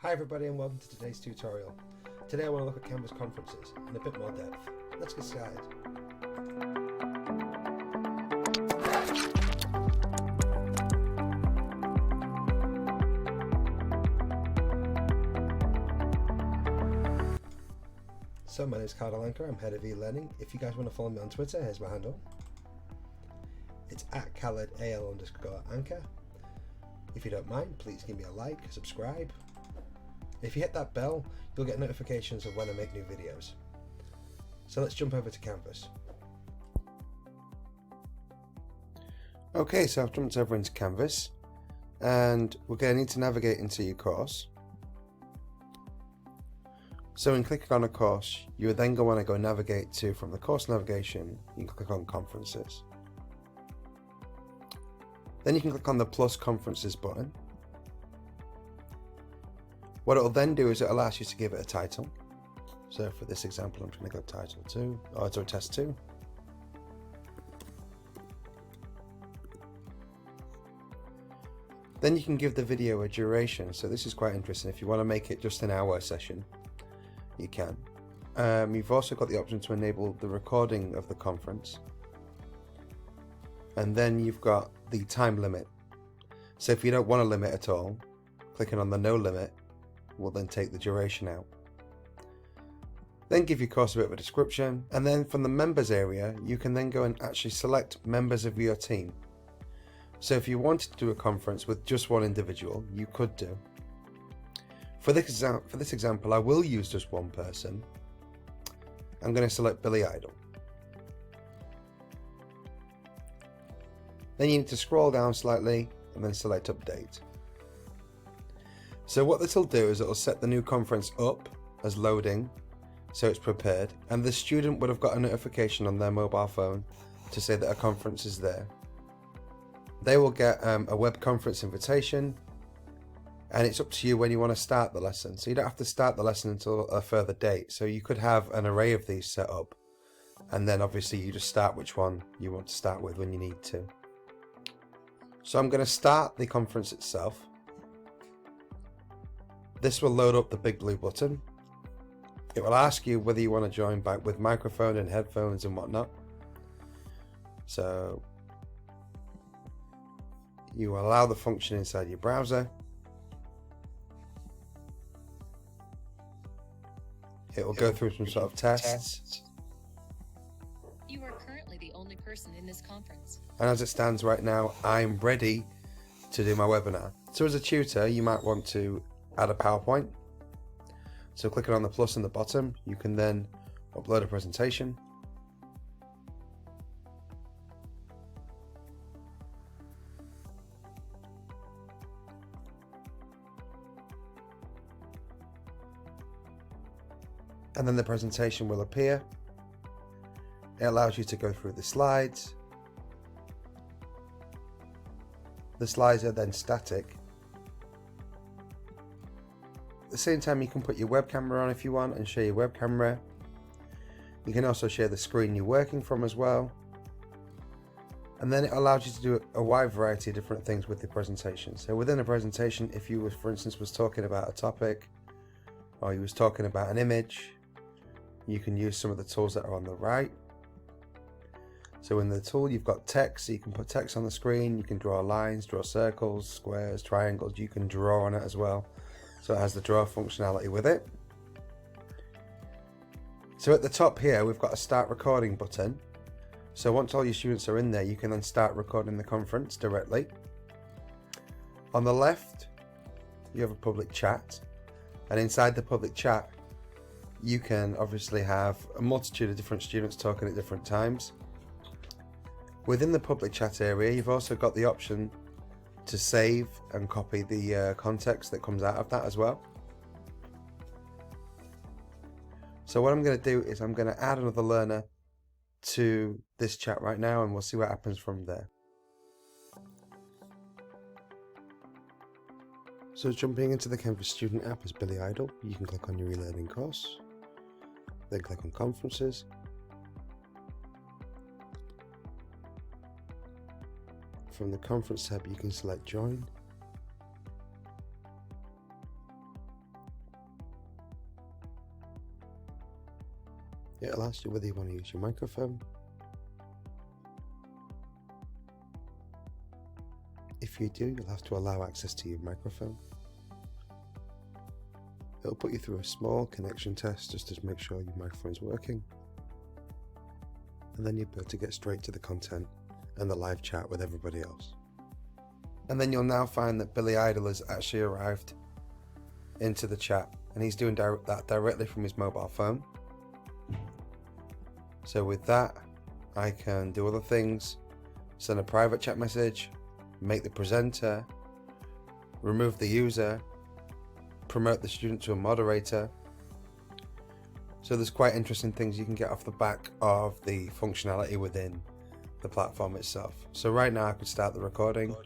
Hi everybody and welcome to today's tutorial. Today I want to look at Canvas conferences in a bit more depth. Let's get started. So my name is Al-ankar, I'm head of e-learning. If you guys want to follow me on Twitter, here's my handle. It's at Khaled AL_ankar. If you don't mind, please give me a like, subscribe. If you hit that bell, you'll get notifications of when I make new videos. So let's jump over to Canvas. Okay, so I've jumped over into Canvas and we're going to need to navigate into your course. So in clicking on a course, you would then want to navigate to, from the course navigation, you can click on Conferences. Then you can click on the plus Conferences button. What it will then do is it allows you to give it a title. So for this example, I'm going to go Title 2, or so Test 2. Then you can give the video a duration. So this is quite interesting. If you want to make it just an hour session, you can. You've also got the option to enable the recording of the conference. And then you've got the time limit. So if you don't want to limit at all, clicking on the no limit will then take the duration out. Then give your course a bit of a description, and then from the members area you can then go and actually select members of your team. So if you wanted to do a conference with just one individual, you could do. For this example I will use just one person. I'm going to select Billy Idol. Then you need to scroll down slightly and then select Update. So what this will do is it will set the new conference up as loading, so it's prepared, and the student would have got a notification on their mobile phone to say that a conference is there. They will get a web conference invitation, and it's up to you when you want to start the lesson. So you don't have to start the lesson until a further date. So you could have an array of these set up, and then obviously you just start which one you want to start with when you need to. So I'm going to start the conference itself. This will load up the big blue button. It will ask you whether you want to join back with microphone and headphones and whatnot. So you will allow the function inside your browser. It will go through some sort of tests. You are currently the only person in this conference. And as it stands right now, I'm ready to do my webinar. So as a tutor, you might want to add a PowerPoint. So clicking on the plus in the bottom, you can then upload a presentation. And then the presentation will appear. It allows you to go through the slides. The slides are then static. At the same time, you can put your web camera on if you want and share your web camera. You can also share the screen you're working from as well. And then it allows you to do a wide variety of different things with the presentation. So within a presentation, if you, for instance, was talking about a topic, or you was talking about an image, you can use some of the tools that are on the right. So in the tool, you've got text, so you can put text on the screen, you can draw lines, draw circles, squares, triangles, you can draw on it as well. So it has the draw functionality with it. So at the top here, we've got a start recording button. So once all your students are in there, you can then start recording the conference directly. On the left, you have a public chat. And inside the public chat, you can obviously have a multitude of different students talking at different times. Within the public chat area, you've also got the option to save and copy the context that comes out of that as well. So what I'm going to do is I'm going to add another learner to this chat right now, and we'll see what happens from there. So jumping into the Canvas student app as Billy Idol, you can click on your e-learning course, then click on Conferences. From the Conference tab, you can select Join. It'll ask you whether you want to use your microphone. If you do, you'll have to allow access to your microphone. It'll put you through a small connection test just to make sure your microphone's working. And then you'll be able to get straight to the content and the live chat with everybody else. And then you'll now find that Billy Idol has actually arrived into the chat, and he's doing that directly from his mobile phone. So with that, I can do other things, send a private chat message, make the presenter, remove the user, promote the student to a moderator. So there's quite interesting things you can get off the back of the functionality within the platform itself. So right now I could start the recording.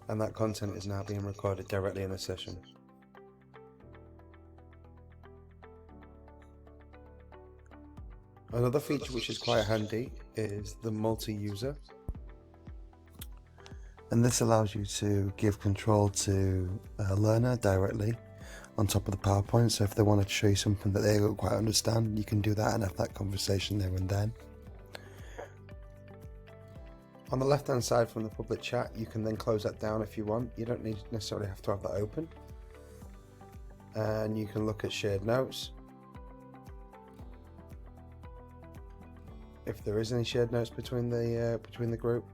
And that content is now being recorded directly in the session. Another feature which is quite handy is the multi-user. And this allows you to give control to a learner directly on top of the PowerPoint. So if they wanted to show you something that they don't quite understand, you can do that and have that conversation there and then. On the left hand side from the public chat, you can then close that down if you want. You don't necessarily have to have that open. And you can look at shared notes. If there is any shared notes between the group,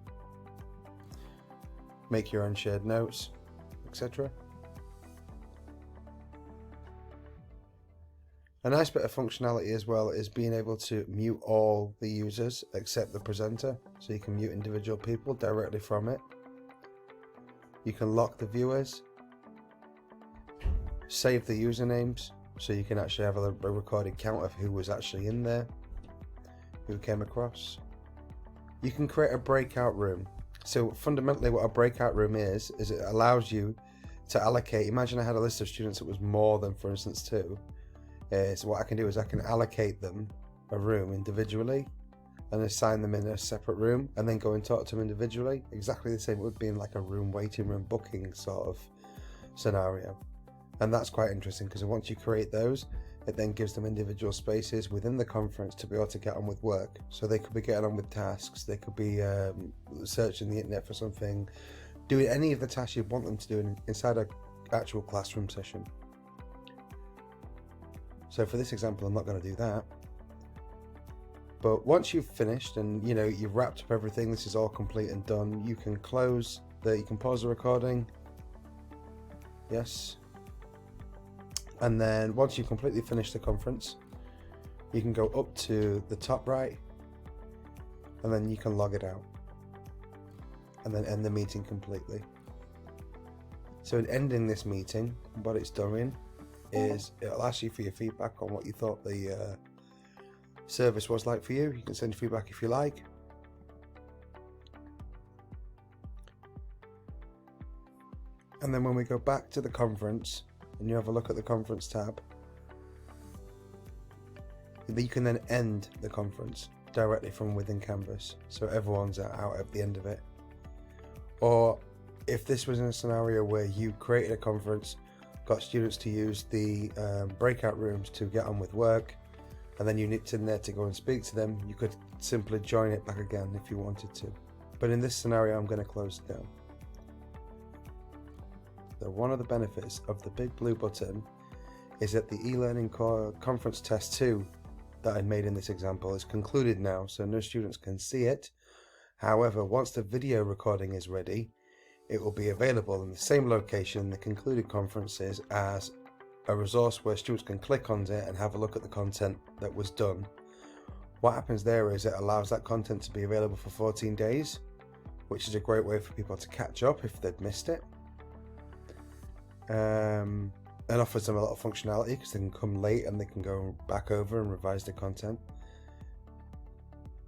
make your own shared notes, etc. A nice bit of functionality as well is being able to mute all the users except the presenter, so you can mute individual people directly from it. You can lock the viewers, save the usernames, so you can actually have a recorded count of who was actually in there, who came across. You can create a breakout room. So fundamentally what a breakout room is it allows you to allocate. Imagine I had a list of students that was more than, for instance, 2. So what I can do is I can allocate them a room individually and assign them in a separate room and then go and talk to them individually. Exactly the same it would be in like a room waiting room booking sort of scenario. And that's quite interesting because once you create those, it then gives them individual spaces within the conference to be able to get on with work. So they could be getting on with tasks, they could be searching the internet for something, doing any of the tasks you want them to do inside an actual classroom session. So for this example, I'm not going to do that. But once you've finished and you've wrapped up everything, this is all complete and done, you can pause the recording. Yes. And then once you've completely finished the conference, you can go up to the top right and then you can log it out and then end the meeting completely. So in ending this meeting, what it's doing is it'll ask you for your feedback on what you thought the service was like for you. You can send feedback if you like. And then when we go back to the conference and you have a look at the conference tab, you can then end the conference directly from within Canvas, so everyone's out at the end of it. Or if this was in a scenario where you created a conference, got students to use the breakout rooms to get on with work, and then you nipped in there to go and speak to them, you could simply join it back again if you wanted to. But in this scenario, I'm going to close it down. So one of the benefits of the big blue button is that the e-learning conference test 2 that I made in this example is concluded now, so no students can see it. However, once the video recording is ready, it will be available in the same location in the concluded conferences as a resource where students can click on it and have a look at the content that was done. What happens there is it allows that content to be available for 14 days, which is a great way for people to catch up if they'd missed it. And offers them a lot of functionality because they can come late and they can go back over and revise the content.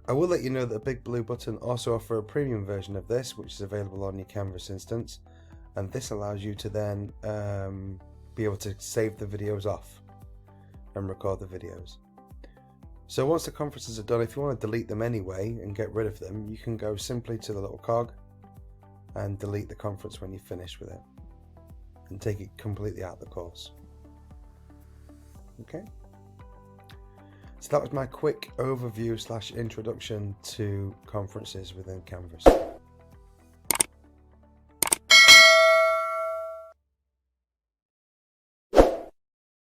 I will let you know that the big blue button also offers a premium version of this, which is available on your Canvas instance, and this allows you to then be able to save the videos off and record the videos. So once the conferences are done, if you want to delete them anyway and get rid of them, you can go simply to the little cog and delete the conference when you finish with it and take it completely out of the course. Okay, so that was my quick overview / introduction to conferences within Canvas.